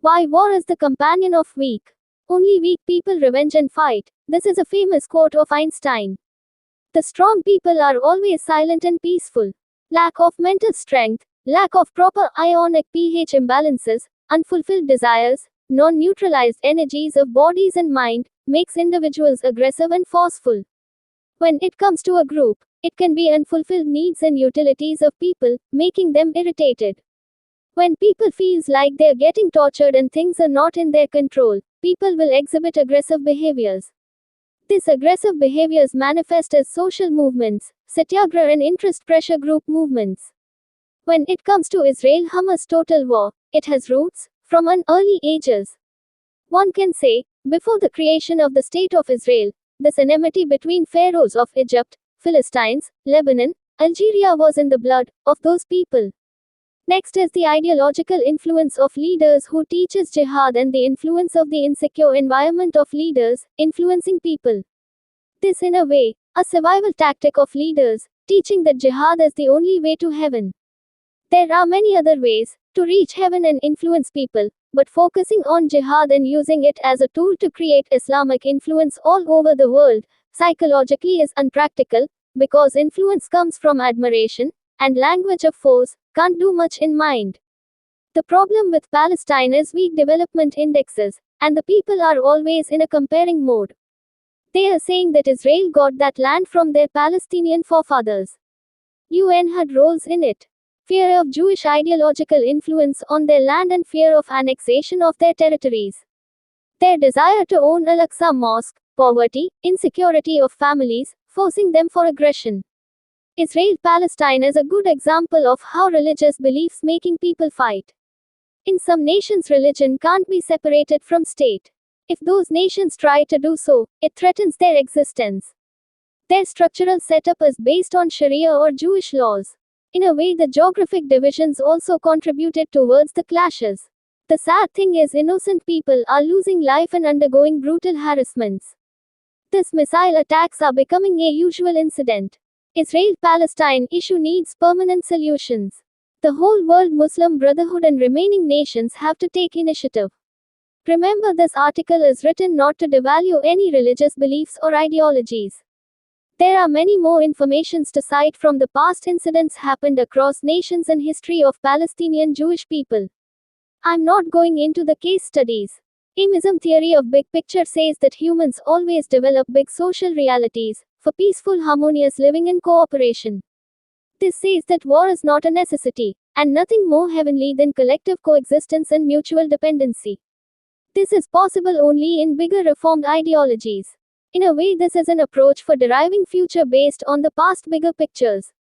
Why war is the companion of weak? Only weak people revenge and fight. This is a famous quote of Einstein. The strong people are always silent and peaceful. Lack of mental strength, lack of proper ionic pH imbalances, unfulfilled desires, non-neutralized energies of bodies and mind, makes individuals aggressive and forceful. When it comes to a group, it can be unfulfilled needs and utilities of people, making them irritated. When people feels like they're getting tortured and things are not in their control, people will exhibit aggressive behaviors. These aggressive behaviors manifest as social movements, satyagraha and interest pressure group movements. When it comes to Israel-Hamas total war, it has roots from an early ages. One can say, before the creation of the state of Israel, this enmity between pharaohs of Egypt, Philistines, Lebanon, Algeria was in the blood of those people. Next is the ideological influence of leaders who teaches jihad and the influence of the insecure environment of leaders, influencing people. This in a way, a survival tactic of leaders, teaching that jihad is the only way to heaven. There are many other ways to reach heaven and influence people, but focusing on jihad and using it as a tool to create Islamic influence all over the world, psychologically is unpractical, because influence comes from admiration, and language of force can't do much in mind. The problem with Palestine is weak development indexes, and the people are always in a comparing mode. They are saying that Israel got that land from their Palestinian forefathers. UN had roles in it. Fear of Jewish ideological influence on their land and fear of annexation of their territories. Their desire to own Al-Aqsa Mosque, poverty, insecurity of families, forcing them for aggression. Israel-Palestine is a good example of how religious beliefs making people fight. In some nations religion can't be separated from state. If those nations try to do so, it threatens their existence. Their structural setup is based on Sharia or Jewish laws. In a way, the geographic divisions also contributed towards the clashes. The sad thing is innocent people are losing life and undergoing brutal harassments. These missile attacks are becoming a usual incident. Israel-Palestine issue needs permanent solutions. The whole world Muslim Brotherhood and remaining nations have to take initiative. Remember, this article is written not to devalue any religious beliefs or ideologies. There are many more informations to cite from the past incidents happened across nations and history of Palestinian Jewish people. I'm not going into the case studies. Ameism theory of big picture says that humans always develop big social realities for peaceful harmonious living and cooperation. This says that war is not a necessity, and nothing more heavenly than collective coexistence and mutual dependency. This is possible only in bigger reformed ideologies. In a way, this is an approach for deriving future based on the past bigger pictures.